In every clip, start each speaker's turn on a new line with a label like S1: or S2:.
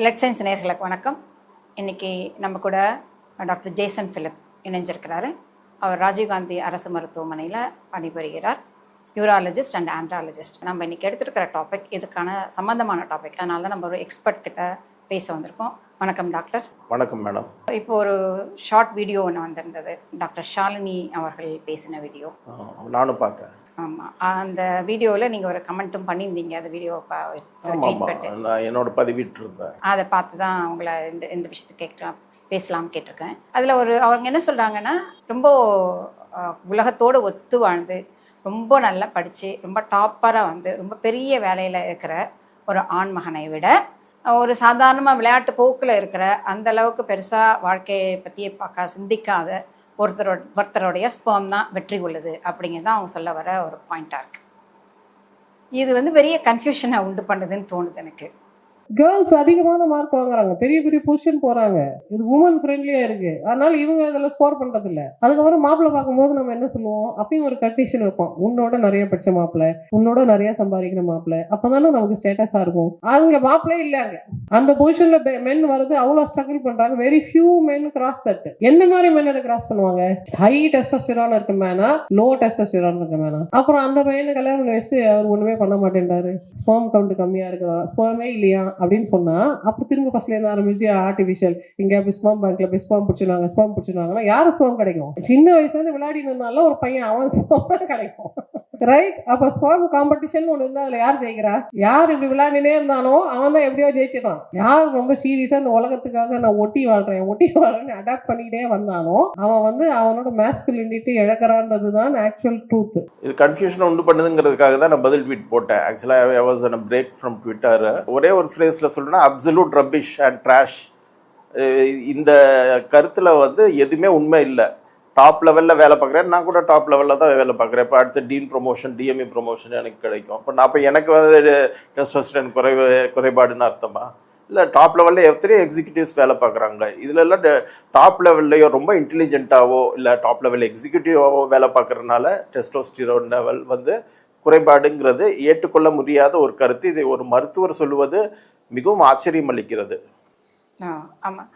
S1: Let science நேயர்களுக்கு வணக்கம். இன்றைக்கி நம்ம கூட டாக்டர் ஜேசன் பிலிப் இணைஞ்சிருக்கிறாரு. அவர் ராஜீவ்காந்தி அரசு மருத்துவமனையில் பணிபுரிகிறார். Urologist and andrologist. நம்ம இன்றைக்கி எடுத்துருக்கிற டாபிக் இதுக்கான சம்மந்தமான டாபிக். அதனால தான் நம்ம ஒரு எக்ஸ்பர்ட் கிட்ட பேச வந்திருக்கோம். வணக்கம் டாக்டர்.
S2: வணக்கம் மேடம்.
S1: இப்போ ஒரு ஷார்ட் வீடியோ ஒன்று வந்திருந்தது, டாக்டர் ஷாலினி அவர்கள் பேசின வீடியோ.
S2: நானும் பார்த்தேன்.
S1: ஆமாம், அந்த வீடியோவில் நீங்கள் ஒரு கமெண்ட்டும் பண்ணியிருந்தீங்க. அந்த வீடியோவை
S2: நான் என்னோட பதிவிட்டு இருந்தேன்.
S1: அதை பார்த்து தான் அவங்கள இந்த விஷயத்தை பேசலாம்னு கேட்டிருக்கேன். அதில் அவங்க என்ன சொல்கிறாங்கன்னா, ரொம்ப உலகத்தோடு ஒத்து வாழ்ந்து ரொம்ப நல்லா படித்து ரொம்ப டாப்பராக வந்து ரொம்ப பெரிய வேலையில் இருக்கிற ஒரு ஆண்மகனை விட ஒரு சாதாரணமாக விளையாட்டு போக்கில் இருக்கிற அந்த அளவுக்கு பெருசாக வாழ்க்கையை பற்றியே சிந்திக்காத ஒருத்தருடைய ஸ்பெர்ம் தான் வெற்றி கொள்ளுது அப்படிங்கிறது அவங்க சொல்ல வர ஒரு பாயிண்டாக இருக்குது. இது வந்து பெரிய கன்ஃபியூஷனை உண்டு பண்ணுதுன்னு தோணுது எனக்கு.
S3: கேர்ள்ஸ் அதிகமான மார்க் வாங்குறாங்க, பெரிய பெரிய பொசிஷன் போறாங்க. இது உமன் ஃப்ரெண்ட்லியா இருக்கு, அதனால இவங்க இதுல ஸ்கோர் பண்றது இல்ல. அதுக்கப்புறம் மாப்பிள்ளை பார்க்கும்போது நம்ம என்ன சொல்லுவோம், அப்பயும் ஒரு கண்டிஷன் வைப்போம், உன்னோட நிறைய படிச்ச மாப்பிள்ளை, உன்னோட நிறைய சம்பாதிக்கிற மாப்பிள்ளை, அப்பதானே நமக்கு ஸ்டேட்டஸா இருக்கும். அங்க மாப்பிள்ளே இல்லங்க, அந்த பொசிஷன்ல மென் வருது, அவ்வளவு ஸ்ட்ரகிள் பண்றாங்க. Very few men cross that. எந்த மாதிரி மென் அதை கிராஸ் பண்ணுவாங்க? ஹை டெஸ்டோஸ்டெரான் இருக்க மேனா, லோ டெஸ்டோஸ்டெரான் இருக்க மேனா. அப்புறம் அந்த பையனை கல்யாணம் வச்சு அவர் ஒண்ணுமே பண்ண மாட்டேன்றாரு, ஸ்பெர்ம் கவுண்ட் கம்மியா இருக்குதா, ஸ்பெர்மே இல்லையா அப்படின்னு சொன்னா, அப்ப திரும்ப ஃபர்ஸ்ட்ல இருந்து ஆரம்பிச்சு ஆர்டிபிஷியல் இங்க ஸ்பெர்ம் பேங்க்ல ஸ்பெர்ம் பிடிச்சிருவாங்கன்னா யாரு ஸ்பெர்ம் கிடைக்கும்? சின்ன வயசுல இருந்து விளையாடினால ஒரு பையன் அவன் ஸ்பெர்ம் கிடைக்கும், ரைட்? அப்ப ஸ்பெர்ம் காம்படிஷன் ஒண்ணு இருந்தா அதுல யார் ஜெயிக்கிறா? யார் இப்படி விளையாடினே இருந்தானோ அவன் தான் எப்படியோ ஜெயிச்சிட்டான். யார் ரொம்ப சீரியஸா இந்த உலகத்துக்காக நான் ஒட்டி வாழ்றேன்னு அடாப்ட் பண்ணிக்கிட்டே வந்தானோ அவன் வந்து அவனோட மாஸ்குலினிட்டி இழக்கிறான்றதுதான் ஆக்சுவல் ட்ரூத்.
S2: இது கன்ஃபியூஷன் உண்டு பண்ணுதுங்கிறதுக்காக தான் நான் பதில் ட்வீட் போட்டேன். ஆக்சுவலா I was on a break from Twitter. ஒரே ஒரு ஃப்ரேஸ்ல சொல்றேன்னா அப்சல்யூட் ரப்பிஷ் அண்ட் ட்ராஷ். இந்த கருத்துல வந்து எதுவுமே உண்மை இல்லை. டாப் லெவலில் வேலை பார்க்குறேன், நான் கூட டாப் லெவலில் தான் வேலை பார்க்குறேன். இப்போ அடுத்து டீன் ப்ரொமோஷன், டிஎம்இ ப்ரொமோஷன் எனக்கு கிடைக்கும். அப்போ எனக்கு வந்து டெஸ்டோஸ்டெரான் குறைபாடுன்னு அர்த்தமா? இல்லை, டாப் லெவலில் எத்தனையோ எக்ஸிக்யூட்டிவ்ஸ் வேலை பார்க்குறாங்க. இதுலலாம் டாப் லெவல்லையோ ரொம்ப இன்டெலிஜென்ட்டாவோ இல்லை டாப் லெவல் எக்ஸிக்யூட்டிவாவோ வேலை பார்க்குறதுனால டெஸ்டோஸ்டெரான் லெவல் வந்து குறைபாடுங்கிறது ஏற்றுக்கொள்ள முடியாத ஒரு கருத்து. இதை ஒரு மருத்துவர் சொல்லுவது மிகவும் ஆச்சரியம் அளிக்கிறது.
S1: ஆமாம்,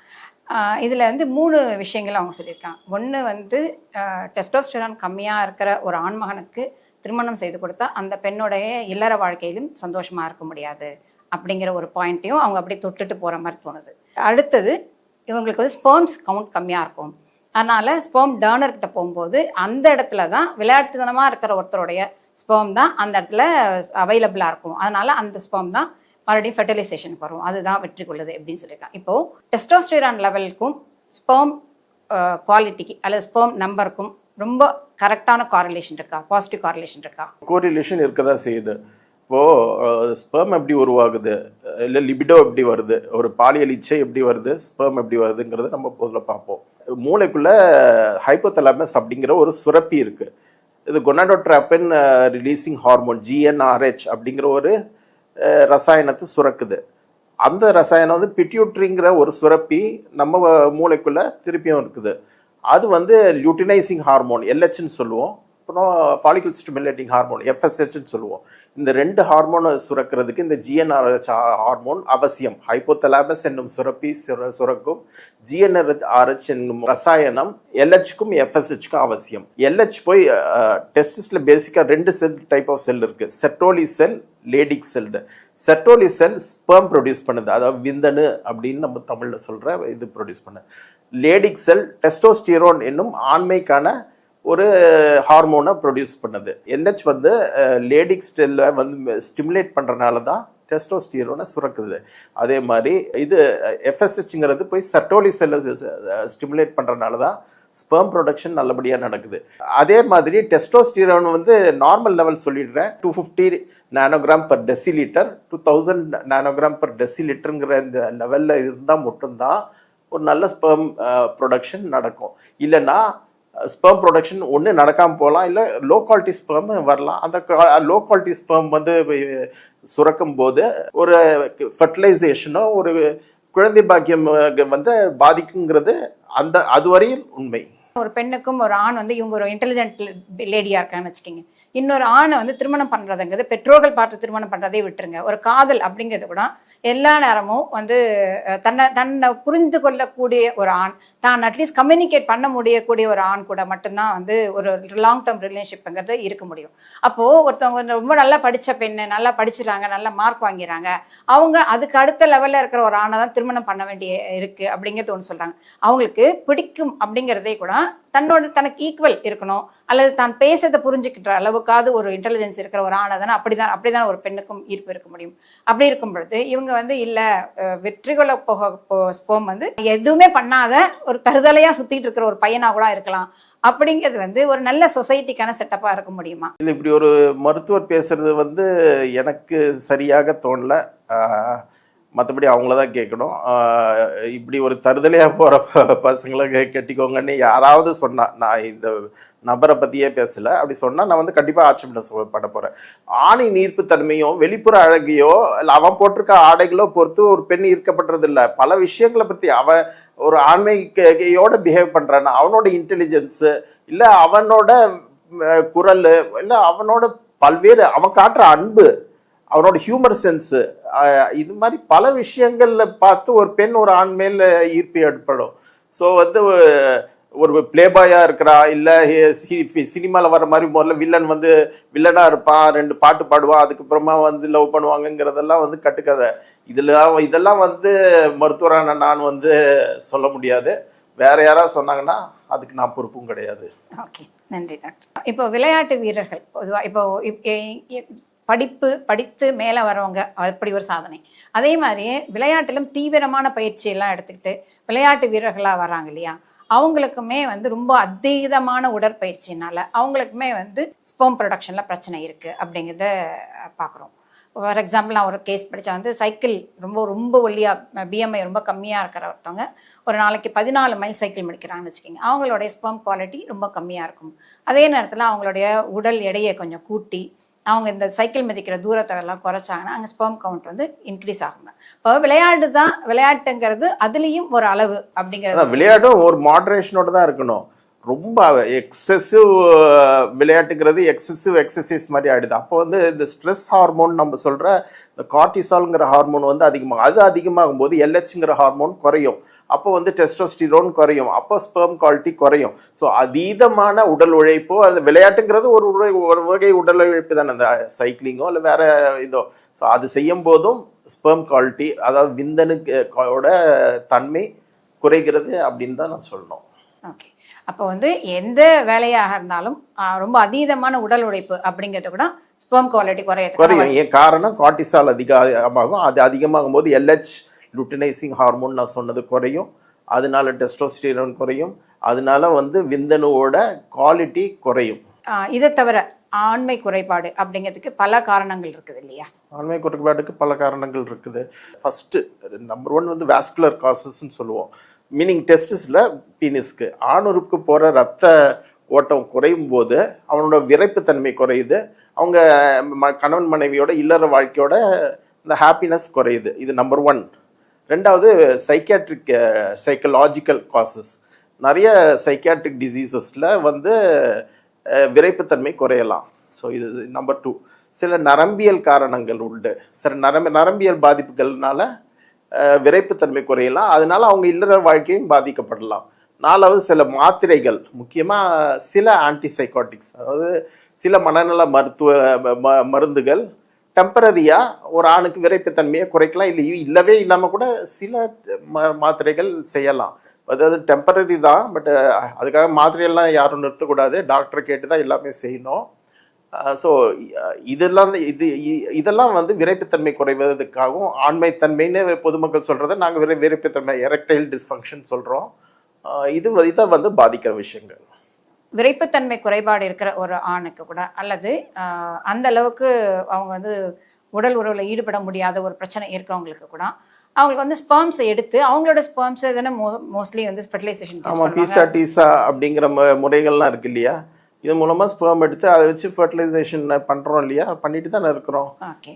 S1: இதில் வந்து 3 விஷயங்கள் அவங்க சொல்லியிருக்காங்க. ஒன்று வந்து டெஸ்டோஸ்டெரான் கம்மியாக இருக்கிற ஒரு ஆண்மகனுக்கு திருமணம் செய்து கொடுத்தா அந்த பெண்ணுடைய இல்லற வாழ்க்கையிலும் சந்தோஷமாக இருக்க முடியாது அப்படிங்கிற ஒரு பாயிண்ட்டையும் அவங்க அப்படி தொட்டுட்டு போகிற மாதிரி தோணுது. அடுத்தது, இவங்களுக்கு வந்து ஸ்பெர்ம்ஸ் கவுண்ட் கம்மியாக இருக்கும், அதனால் ஸ்பெர்ம் டோனர்கிட்ட போகும்போது அந்த இடத்துல தான் விளையாட்டுத்தனமாக இருக்கிற ஒருத்தருடைய ஸ்பெர்ம் தான் அந்த இடத்துல அவைலபிளாக இருக்கும், அதனால் அந்த ஸ்பெர்ம் தான் மறுபடியும் ஃபெர்டிலைசேஷனுக்கு வரும், அதுதான் வெற்றி கொள்ளுது அப்படின்னு சொல்லியிருக்காங்க. இப்போது டெஸ்டோஸ்டெரான் லெவலுக்கும் ஸ்பெர்ம் குவாலிட்டிக்கு அல்லது ஸ்பெர்ம் நம்பருக்கும் ரொம்ப கரெக்டான காரிலேஷன் இருக்கா, பாசிட்டிவ் காரிலேஷன் இருக்கா?
S2: கோரிலேஷன் இருக்கதான் செய்யுது. இப்போது ஸ்பெர்ம் எப்படி உருவாகுது, இல்லை லிபிடோ எப்படி வருது, ஒரு பாலியல் இச்சை எப்படி வருது, ஸ்பெர்ம் எப்படி வருதுங்கிறத நம்ம முதல்ல பார்ப்போம். மூளைக்குள்ள ஹைப்போதலாமஸ் அப்படிங்கிற ஒரு சுரப்பி இருக்கு. இது கொனாடோட்ராபின் ரிலீசிங் ஹார்மோன் GnRH அப்படிங்கிற ஒரு ரசாயனத்தை சுரக்குது. அந்த ரசாயனம் வந்து பிட்யூட்ரிங்கிற ஒரு சுரப்பி நம்ம மூளைக்குள்ள திருப்பியும் இருக்குது. அது வந்து லியூட்டினைசிங் ஹார்மோன் LHன்னு சொல்லுவோம், அப்புறம் ஃபாலிகல் ஸ்டிமுலேட்டிங் ஹார்மோன் FSHன்னு சொல்லுவோம். இந்த 2 ஹார்மோனை சுரக்கிறதுக்கு இந்த GnRH ஹார்மோன் அவசியம். ஹைப்போதலாமஸ் என்னும் சுரப்பி சுரக்கும் GnRH என்னும் ரசாயனம் LHக்கும் FSHக்கும் அவசியம். LH போய் டெஸ்டிஸ்ல பேசிக்கா 2 செல் டைப் ஆஃப் செல் இருக்கு, செர்டோலி செல், லேடிக் செல். செர்டோலி செல் ஸ்பெர்ம் ப்ரொடியூஸ் பண்ணுது, அதாவது விந்தணு அப்படின்னு நம்ம தமிழ்ல சொல்ற இது ப்ரொடியூஸ் பண்ணு. லேடிக் செல் டெஸ்டோஸ்டிரோன் என்னும் ஆண்மைக்கான ஒரு ஹார்மோனை ப்ரொடியூஸ் பண்ணுது. LH வந்து லேடிக் செல்லை வந்து ஸ்டிமுலேட் பண்ணுறதுனால தான் டெஸ்டோஸ்டிரோனை சுரக்குது. அதே மாதிரி இது FSHங்கிறது போய் சர்டோலி செல்லை ஸ்டிமுலேட் பண்ணுறதுனால தான் ஸ்பெர்ம் ப்ரொடக்ஷன் நல்லபடியாக நடக்குது. அதே மாதிரி டெஸ்டோஸ்டிரோன் வந்து நார்மல் லெவல் சொல்லிடுறேன், 250 nanogram per decilitre, 2000 nanogram per டெசிலிட்டருங்கிற இந்த லெவலில் இருந்தால் மட்டும்தான் ஒரு நல்ல ஸ்பெர்ம் ப்ரொடக்ஷன் நடக்கும். இல்லைன்னா ஸ்பெர்ம் ப்ரொடக்ஷன் ஒன்று நடக்காமல் போகலாம், இல்லை லோ குவாலிட்டி ஸ்பெர்ம் வரலாம். அந்த லோ குவாலிட்டி ஸ்பெர்ம் வந்து சுரக்கும் போது ஒரு ஃபர்டிலைசேஷனோ ஒரு குழந்தை பாக்கியம் வந்து பாதிக்குங்கிறது அதுவரையில் உண்மை.
S1: ஒரு பெண்ணுக்கும் ஒரு ஆண் வந்து இவங்க ஒரு இன்டெலிஜென்ட் லேடியா இருக்காங்கன்னு வச்சுக்கோங்க, இன்னொரு ஆணை வந்து திருமணம் பண்றதுங்கிறது பெற்றோர்கள் பார்த்து திருமணம் பண்றதே விட்டுருங்க. ஒரு காதல் அப்படிங்கிறது கூட எல்லா நேரமும் வந்து தன்னை புரிந்து கொள்ளக்கூடிய ஒரு ஆண், தான் அட்லீஸ்ட் கம்யூனிகேட் பண்ண முடியக்கூடிய ஒரு ஆண் கூட மட்டும்தான் வந்து ஒரு லாங் டேர்ம் ரிலேஷன்ஷிப்ங்கிறது இருக்க முடியும். அப்போது ஒருத்தவங்க ரொம்ப நல்லா படித்த பெண்ணு, நல்லா படிச்சுறாங்க, நல்ல மார்க் வாங்கிறாங்க, அவங்க அதுக்கு அடுத்த லெவலில் இருக்கிற ஒரு ஆணை தான் திருமணம் பண்ண வேண்டிய இருக்குது அப்படிங்கிறது ஒன்று சொல்கிறாங்க. அவங்களுக்கு பிடிக்கும் அப்படிங்கிறதே கூட தனக்கு ஈக்குவல் இருக்கணும், அல்லது தான் பேசுறதை புரிஞ்சுக்கிற அளவுக்காவது ஒரு இன்டெலிஜென்ஸ் இருக்கிற ஒரு ஆணை தானே அப்படிதான் ஒரு பெண்ணுக்கும் ஈர்ப்பு இருக்க முடியும். அப்படி இருக்கும் பொழுது இவங்க வந்து இல்லை, வெற்றி கொள்ள ஸ்போம் வந்து எதுவுமே பண்ணாத ஒரு தருதலையாக சுற்றிட்டு இருக்கிற ஒரு பையனாக கூட இருக்கலாம் அப்படிங்கிறது வந்து ஒரு நல்ல சொசைட்டிக்கான செட்டப்பாக இருக்க முடியுமா?
S2: இல்லை, இப்படி ஒரு மருத்துவர் பேசுறது வந்து எனக்கு சரியாக தோணல. மற்றபடி அவங்கள தான் கேட்கணும். இப்படி ஒரு தருதலையாக போகிற பசங்களை கட்டிக்கோங்கன்னு யாராவது சொன்னால், நான் இந்த நபரை பற்றியே பேசலை, அப்படி சொன்னால் நான் வந்து கண்டிப்பாக ஆட்சேபனை பண்ண போகிறேன். ஆணின் ஈர்ப்பு தன்மையும் வெளிப்புற அழகையோ இல்லை அவன் போட்டிருக்க ஆடைகளோ பொறுத்து ஒரு பெண் ஈர்க்கப்படுறது இல்லை. பல விஷயங்களை பற்றி அவன் ஒரு ஆண்மையோட பிஹேவ் பண்ணுறான்னா அவனோட இன்டெலிஜென்ஸு இல்லை அவனோட குரல் இல்லை அவனோட பல்வேறு அவன் காட்டுற அன்பு, அவனோட ஹியூமர் சென்ஸு, இது மாதிரி பல விஷயங்கள்ல பார்த்து ஒரு பெண் ஒரு ஆண் மேல ஈர்ப்பு ஏற்படும். ஸோ வந்து ஒரு பிளேபாயா இருக்கிறா, இல்லை சினிமாவில் வர மாதிரி முதல்ல வில்லன் வந்து வில்லனா இருப்பான், 2 பாட்டு பாடுவான், அதுக்கப்புறமா வந்து லவ் பண்ணுவாங்கங்கிறதெல்லாம் வந்து கட்டுக்கதை. இதெல்லாம் வந்து மருத்துவரான நான் வந்து சொல்ல முடியாது. வேற யாராவது சொன்னாங்கன்னா அதுக்கு நான் பொறுப்பும் கிடையாது.
S1: ஓகே, நன்றி டாக்டர். இப்போ விளையாட்டு வீரர்கள் பொதுவாக இப்போ படித்து மேலே வரவங்க அப்படி ஒரு சாதனை, அதே மாதிரியே விளையாட்டிலும் தீவிரமான பயிற்சியெல்லாம் எடுத்துக்கிட்டு விளையாட்டு வீரர்களாக வராங்க இல்லையா, அவங்களுக்குமே வந்து ரொம்ப அதீதமான உடற்பயிற்சினால அவங்களுக்குமே வந்து ஸ்பெர்ம் ப்ரொடக்ஷனில் பிரச்சனை இருக்குது அப்படிங்கிறத பார்க்குறோம். ஃபார் எக்ஸாம்பிள், நான் ஒரு கேஸ் படித்தா வந்து சைக்கிள் ரொம்ப ஒல்லியாக பிஎம்ஐ ரொம்ப கம்மியாக இருக்கிற ஒருத்தவங்க ஒரு நாளைக்கு 14 மைல் சைக்கிள் முடிக்கிறாங்கன்னு வச்சுக்கோங்க. அவங்களுடைய ஸ்பெர்ம் குவாலிட்டி ரொம்ப கம்மியாக இருக்கும். அதே நேரத்தில் அவங்களுடைய உடல் எடையை கொஞ்சம் கூட்டி அவங்க இந்த சைக்கிள் மிதிக்கிற தூரத்தை எல்லாம் குறைச்சாங்கன்னா அங்கே ஸ்பெர்ம் கவுண்ட் வந்து இன்க்ரீஸ் ஆகும். இப்போ விளையாட்டுங்கிறது அதுலேயும் ஒரு அளவு அப்படிங்கிறது.
S2: விளையாட்டும் ஒரு மாடரேஷனோட தான் இருக்கணும். ரொம்ப எக்ஸசிவ் விளையாட்டுங்கிறது எக்ஸசிவ் எக்ஸசைஸ் மாதிரி ஆகிடுது. அப்போ வந்து இந்த ஸ்ட்ரெஸ் ஹார்மோன் நம்ம சொல்கிற இந்த கார்டிசால்ங்கிற ஹார்மோன் வந்து அதிகமாகும் போது எல்ஹெச்ங்கிற ஹார்மோன் குறையும். அப்போ வந்து டெஸ்டோஸ்டிரோன் குறையும், அப்போ ஸ்பெர்ம் குவாலிட்டி குறையும். ஸோ அதீதமான உடல் உழைப்போ, அது விளையாட்டுங்கிறது ஒரு வகை உடல் உழைப்பு தானே, அந்த சைக்கிளிங்கோ இல்லை வேற இதோ. ஸோ அது செய்யும் போதும் ஸ்பெர்ம் குவாலிட்டி, அதாவது விந்தணுக்கோட தன்மை குறைகிறது அப்படின்னு தான் நான் சொல்லணும்.
S1: ஓகே, அப்போ வந்து எந்த வேலையாக இருந்தாலும் ரொம்ப அதீதமான உடல் உழைப்பு அப்படிங்கிறது கூட ஸ்பெர்ம் குவாலிட்டி குறையும்.
S2: ஏன் காரணம், கார்டிசால் அதிகமாகும். அது அதிகமாகும் போது எல்ஹெச் லுட்டினைசிங் ஹார்மோன் நான் சொன்னது குறையும், அதனால டெஸ்டோஸ்டிரோன் குறையும், அதனால வந்து விந்தணுவோட குவாலிட்டி குறையும்.
S1: இதை தவிர ஆண்மை குறைபாடு அப்படிங்கிறதுக்கு பல காரணங்கள் இருக்குது இல்லையா?
S2: ஆண்மை குறைபாடுக்கு பல காரணங்கள் இருக்குது. ஃபர்ஸ்ட் நம்பர் 1 வந்து வாஸ்குலர் காசஸ்ன்னு சொல்லுவோம். மீனிங் டெஸ்டிஸில் பீனிஸ்க்கு ஆணுறுப்புக்கு போகிற ரத்த ஓட்டம் குறையும் போது அவனோட விரைப்புத்தன்மை குறையுது, அவங்க கணவன் மனைவியோட இல்லற வாழ்க்கையோட இந்த ஹாப்பினஸ் குறையுது. இது நம்பர் 1. 2வது சைக்கலாஜிக்கல் காசஸ். நிறைய சைக்கியாட்ரிக் டிசீசஸில் வந்து விரைப்புத்தன்மை குறையலாம். ஸோ இது நம்பர் 2. சில நரம்பியல் காரணங்கள் உண்டு. சில நரம்பியல் பாதிப்புகள்னால விரைப்புத்தன்மை குறையலாம், அதனால அவங்க இல்லற வாழ்க்கையும் பாதிக்கப்படலாம். 4வது சில மாத்திரைகள், முக்கியமாக சில ஆன்டிசைக்காட்டிக்ஸ், அதாவது சில மனநல மருந்துகள் டெம்பரரியாக ஒரு ஆணுக்கு விரைப்புத்தன்மையை குறைக்கலாம், இல்லவே இல்லாமல் கூட சில மாத்திரைகள் செய்யலாம். அதாவது டெம்பரரி தான், பட் அதுக்காக மாத்திரையெல்லாம் யாரும் நிறுத்தக்கூடாது, டாக்டரை கேட்டு தான் எல்லாமே செய்யணும். ஸோ இதெல்லாம் வந்து விரைப்புத்தன்மை குறைவதற்காகவும் ஆண்மைத்தன்மைன்னு பொதுமக்கள் சொல்கிறத நாங்கள் விரைப்புத்தன்மை எரெக்டைல் டிஸ்ஃபங்க்ஷன் சொல்கிறோம். இதை வந்து பாதிக்கிற விஷயங்கள்.
S1: விரைப்புத்தன்மை குறைபாடு இருக்கிற ஒரு ஆணுக்கு கூட, அல்லது அந்த அளவுக்கு அவங்க வந்து உடல் உறவில் ஈடுபட முடியாத ஒரு பிரச்சனை இருக்கிறவங்களுக்கு கூட அவங்களுக்கு வந்து ஸ்பெர்ம்ஸை எடுத்து அவங்களோட ஸ்பெர்ம்ஸை தானே மோஸ்ட்லி வந்து ஃபெர்டிலைசேஷன்.
S2: ஆமாம், பீசா அப்படிங்கிற முறைகள்லாம் இருக்கு இல்லையா, இது மூலமாக ஸ்பெர்ம் எடுத்து அதை வச்சு ஃபெர்டிலைசேஷன் பண்ணுறோம் இல்லையா, பண்ணிட்டு தானே இருக்கிறோம்.
S1: ஓகே,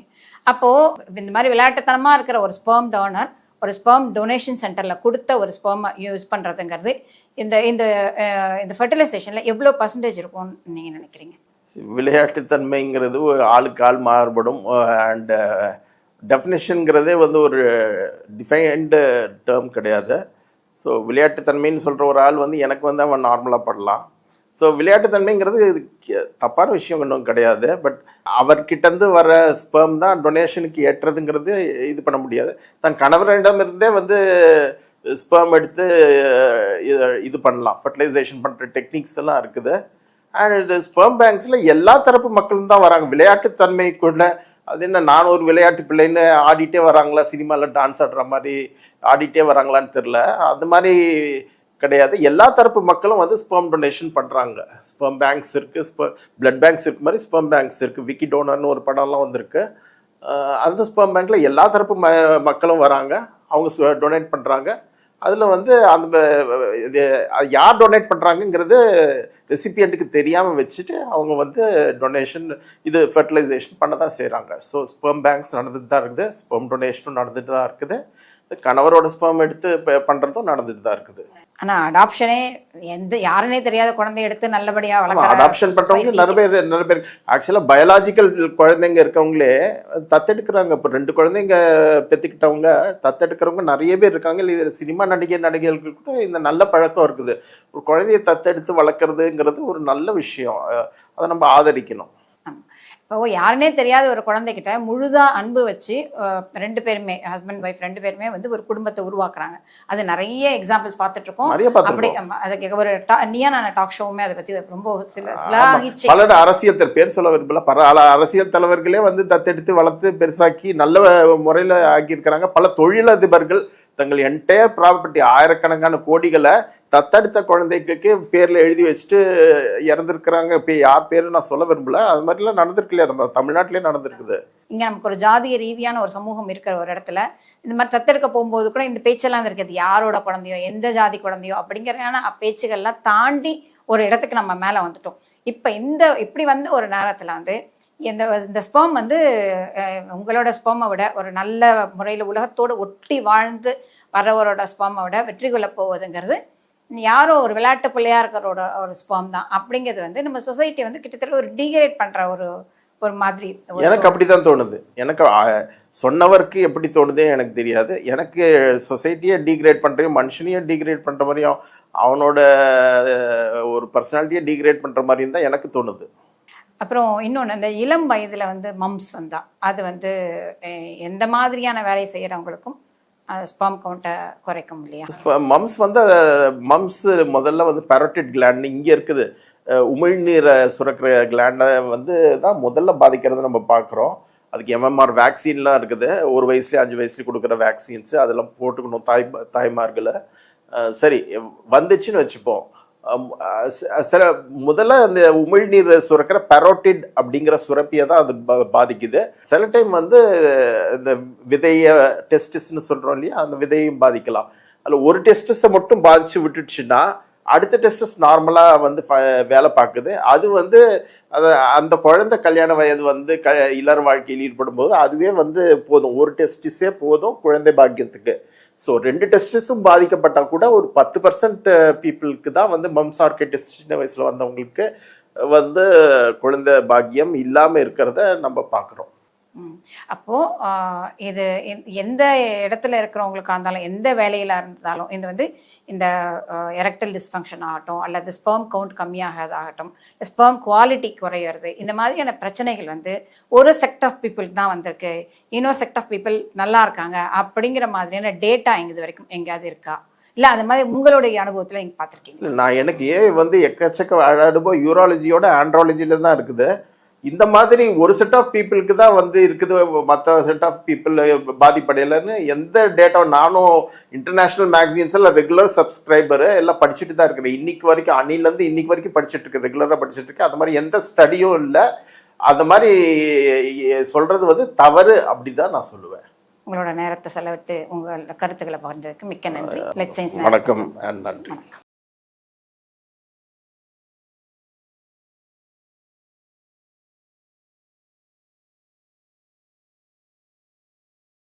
S1: அப்போது இந்த மாதிரி விளையாட்டுத்தனமாக இருக்கிற ஒரு ஸ்பெர்ம் டோனர் ஒரு ஸ்பெர்ம் டொனேஷன் சென்டரில் கொடுத்த ஒரு ஸ்பெர்மை யூஸ் பண்ணுறதுங்கிறது இந்த இந்த இந்த ஃபெர்டிலைசேஷனில் எவ்வளோ பர்சன்டேஜ் இருக்கும்னு நீங்கள் நினைக்கிறீங்க?
S2: விளையாட்டுத்தன்மைங்கிறது ஆளுக்கு ஆள் மாறுபடும். அண்ட் டெஃபினேஷனுங்கிறதே வந்து ஒரு டிஃபைன்டு டேர்ம் கிடையாது. ஸோ விளையாட்டுத்தன்மைன்னு சொல்கிற ஒரு ஆள் வந்து எனக்கு வந்து அவன் நார்மலாக படலாம். ஸோ விளையாட்டுத்தன்மைங்கிறது இது தப்பான விஷயம் ஒன்றும் கிடையாது. பட் அவர்கிட்டருந்து வர ஸ்பெர்ம் தான் டொனேஷனுக்கு ஏற்றதுங்கிறது இது பண்ண முடியாது. தன் கணவரிடமிருந்தே வந்து ஸ்பெர்ம் எடுத்து இது பண்ணலாம், ஃபர்டிலைசேஷன் பண்ணுற டெக்னிக்ஸ் எல்லாம் இருக்குது. அண்ட் ஸ்பெர்ம் பேங்க்ஸில் எல்லா தரப்பு மக்களும் தான் வராங்க. விளையாட்டுத்தன்மைக்குள்ள அது என்ன, நான் ஒரு விளையாட்டு பிள்ளைன்னு ஆடிட்டே வராங்களா, சினிமாவில் டான்ஸ் ஆடுற மாதிரி ஆடிட்டே வராங்களான்னு தெரில. அது மாதிரி கிடையாது. எல்லா தரப்பு மக்களும் வந்து ஸ்பெர்ம் டொனேஷன் பண்ணுறாங்க. ஸ்பெர்ம் பேங்க்ஸ் இருக்குது, பிளட் பேங்க்ஸ் இருக்கு மாதிரி ஸ்பெர்ம் பேங்க்ஸ் இருக்குது. விக்கி டோனர்னு ஒரு படம்லாம் வந்திருக்கு. அந்த ஸ்பெர்ம் பேங்க்கில் எல்லா தரப்பு மக்களும் வராங்க, அவங்க டொனேட் பண்ணுறாங்க. அதில் வந்து அந்த இது யார் டொனேட் பண்ணுறாங்கங்கிறது ரெசிபியண்ட்டுக்கு தெரியாமல் வச்சுட்டு அவங்க வந்து டொனேஷன் இது ஃபர்டிலைசேஷன் பண்ண தான் செய்கிறாங்க. ஸோ ஸ்பெர்ம் பேங்க்ஸ் நடந்துட்டு தான் இருக்குது, ஸ்பெர்ம் டொனேஷனும் நடந்துட்டு தான் இருக்குது, கணவரோட ஸ்பெர்ம் எடுத்து பண்ணுறதும் நடந்துட்டு தான் இருக்குது.
S1: ஆனால் அடாப்ஷனே யாருன்னே தெரியாத குழந்தைய எடுத்து நல்லபடியாக வளர்க்க
S2: அடாப்ஷன் பண்ணுறவங்க நிறைய பேர் ஆக்சுவலாக பயாலாஜிக்கல் குழந்தைங்க இருக்கவங்களே தத்தெடுக்கிறாங்க. இப்போ 2 குழந்தைங்க பெற்றுக்கிட்டவங்க தத்தெடுக்கிறவங்க நிறைய பேர் இருக்காங்க. இது சினிமா நடிகர்களுக்கு கூட இந்த நல்ல பழக்கம் இருக்குது. ஒரு குழந்தைய தத்தெடுத்து வளர்க்குறதுங்கிறது ஒரு நல்ல விஷயம். அதை நம்ம ஆதரிக்கணும்.
S1: இப்போ யாருன்னே தெரியாத ஒரு குழந்தைகிட்ட முழுதா அன்பு வச்சு 2 பேருமே ஹஸ்பண்ட் ஒய்ஃப் 2 பேருமே வந்து ஒரு குடும்பத்தை உருவாக்குறாங்க. அது நிறைய எக்ஸாம்பிள்ஸ் பார்த்துட்டு இருக்கோம். அப்படி அதுக்கு ஒரு நீயான டாக் ஷோவுமே அதை பத்தி ரொம்ப சிலாகிச்சு.
S2: பல அரசியல் பேர் சொல்ல விரும்பல, பல அரசியல் தலைவர்களே வந்து தத்தெடுத்து வளர்த்து பெருசாக்கி நல்ல முறையில் ஆக்கியிருக்கிறாங்க. பல தொழிலதிபர்கள் தங்கள் என்டையர் ப்ராப்பர்ட்டி ஆயிரக்கணக்கான கோடிகளை தத்தெடுத்த குழந்தைக்கு பேர்ல எழுதி வச்சுட்டு இறந்துருக்கிறாங்க. இப்போ யார் பேரு நான் சொல்ல விரும்பல, அது மாதிரிலாம் நடந்திருக்கு இல்லையா, நம்ம தமிழ்நாட்டிலே நடந்திருக்குது.
S1: இங்க நமக்கு ஒரு ஜாதிய ரீதியான ஒரு சமூகம் இருக்கிற ஒரு இடத்துல இந்த மாதிரி தத்தெடுக்க போகும்போது கூட இந்த பேச்செல்லாம் இருக்குது, யாரோட குழந்தையோ எந்த ஜாதி குழந்தையோ அப்படிங்கிறதான பேச்சுகள்லாம் தாண்டி ஒரு இடத்துக்கு நம்ம மேல வந்துட்டோம். இப்ப இப்படி வந்து ஒரு நேரத்துல வந்து இந்த ஸ்பெர்ம் வந்து உங்களோட ஸ்பெர்மை விட ஒரு நல்ல முறையில் உலகத்தோடு ஒட்டி வாழ்ந்து வர்றவரோட ஸ்பெர்மை விட வெற்றி கொள்ள போவதுங்கிறது யாரோ ஒரு விளையாட்டு பிள்ளையா இருக்கிறோட ஒரு ஸ்பெர்ம் தான் அப்படிங்கிறது வந்து நம்ம சொசைட்டி வந்து கிட்டத்தட்ட ஒரு டீக்ரேட் பண்ற ஒரு மாதிரி
S2: எனக்கு அப்படிதான் தோணுது. எனக்கு சொன்னவருக்கு எப்படி தோணுதே எனக்கு தெரியாது. எனக்கு சொசைட்டியை டீக்ரேட் பண்றையும் மனுஷனையும் டீக்ரேட் பண்ற மாதிரியும் அவனோட ஒரு பர்சனாலிட்டியை டீக்ரேட் பண்ற மாதிரியும் தான் எனக்கு தோணுது.
S1: அப்புறம் இன்னொன்று, அந்த இளம் வயதில் வந்து மம்ஸ் வந்தா அது வந்து எந்த மாதிரியான வேலையை செய்கிறவங்களுக்கும் ஸ்பெர்ம் கவுண்ட்டை குறைக்கும் இல்லையா?
S2: மம்ஸ் முதல்ல வந்து பேரோட்டிட் கிளாண்ட் இங்கே இருக்குது, உமிழ்நீரை சுரக்கிற கிளாண்டை வந்து தான் முதல்ல பாதிக்கிறது நம்ம பார்க்குறோம். அதுக்கு MMR வேக்சின்லாம் இருக்குது, 1 வயசுலேயே 5 வயசுலேயே கொடுக்குற வேக்சின்ஸு, அதெல்லாம் போட்டுக்கணும் தாய்மார்களை. சரி வந்துச்சுன்னு வச்சுப்போம். சில முதல்ல அந்த உமிழ்நீர் சுரக்கிற பேரோட்டிட் அப்படிங்கிற சுரப்பியை தான் அது பாதிக்குது. சில டைம் வந்து இந்த விதைய டெஸ்டிஸ்ன்னு சொல்றோம் இல்லையா, அந்த விதையும் பாதிக்கலாம். அதில் ஒரு டெஸ்டிஸை மட்டும் பாதிச்சு விட்டுடுச்சுன்னா அடுத்த டெஸ்டிஸ் நார்மலா வந்து வேலை பார்க்குது. அது வந்து அந்த குழந்தை கல்யாண வயது வந்து இளர் வாழ்க்கையில் ஈடுபடும் போது அதுவே வந்து போதும், ஒரு டெஸ்டிஸே போதும் குழந்தை பாக்கியத்துக்கு. ஸோ 2 டெஸ்டிஸும் பாதிக்கப்பட்டா கூட ஒரு 10% பீப்புளுக்கு தான் வந்து மம்ஸ் ஆர்கைட்டிஸ் சின்ன வயசுல வந்தவங்களுக்கு வந்து குழந்தை பாக்கியம் இல்லாம இருக்கிறத நம்ம பார்க்குறோம்.
S1: அப்போ இது எந்த இடத்துல இருக்கிறவங்களுக்கா இருந்தாலும் எந்த வேலையில இருந்தாலும் இது வந்து இந்த எரெக்டல் டிஸ்ஃபங்க்ஷன் ஆகட்டும் அல்லது ஸ்பெர்ம் கவுண்ட் கம்மியாகிறதாகட்டும், ஸ்பெர்ம் குவாலிட்டி குறையிறது, இந்த மாதிரியான பிரச்சனைகள் வந்து ஒரு செக்ட் ஆஃப் பீப்புள் தான் வந்திருக்கு, இன்னொரு செக்ட் ஆஃப் பீப்புள் நல்லா இருக்காங்க அப்படிங்கிற மாதிரியான டேட்டா இது வரைக்கும் எங்கேயாவது இருக்கா? இல்லை அது மாதிரி உங்களுடைய அனுபவத்தில் நீங்கள் பார்த்துருக்கீங்க?
S2: நான் எனக்கு வந்து எக்கச்சக்க அனுபவம் யூராலஜியோட ஆண்ட்ராலஜியில தான் இருக்குது. இந்த மாதிரி ஒரு செட் ஆஃப் பீப்புளுக்கு தான் வந்து இருக்குது, மற்ற செட் ஆஃப் பீப்புள் பாதிப்படையலைன்னு எந்த டேட்டா. நானும் இன்டர்நேஷனல் மேகசின்ஸ் எல்லாம் ரெகுலர் சப்ஸ்கிரைபரு எல்லாம் படிச்சுட்டு தான் இருக்கிறேன். இன்னைக்கு வரைக்கும் அன்னிலேருந்து இன்னைக்கு வரைக்கும் படிச்சுட்டு இருக்கேன், ரெகுலராக படிச்சுட்டு இருக்கேன். அந்த மாதிரி எந்த ஸ்டடியும் இல்லை. அந்த மாதிரி சொல்றது வந்து தவறு அப்படிதான் நான் சொல்லுவேன்.
S1: உங்களோட நேரத்தை செலவிட்டு உங்கள் கருத்துக்களை பகிர்ந்ததுக்கு மிக்க நன்றி.
S2: வணக்கம். நன்றி.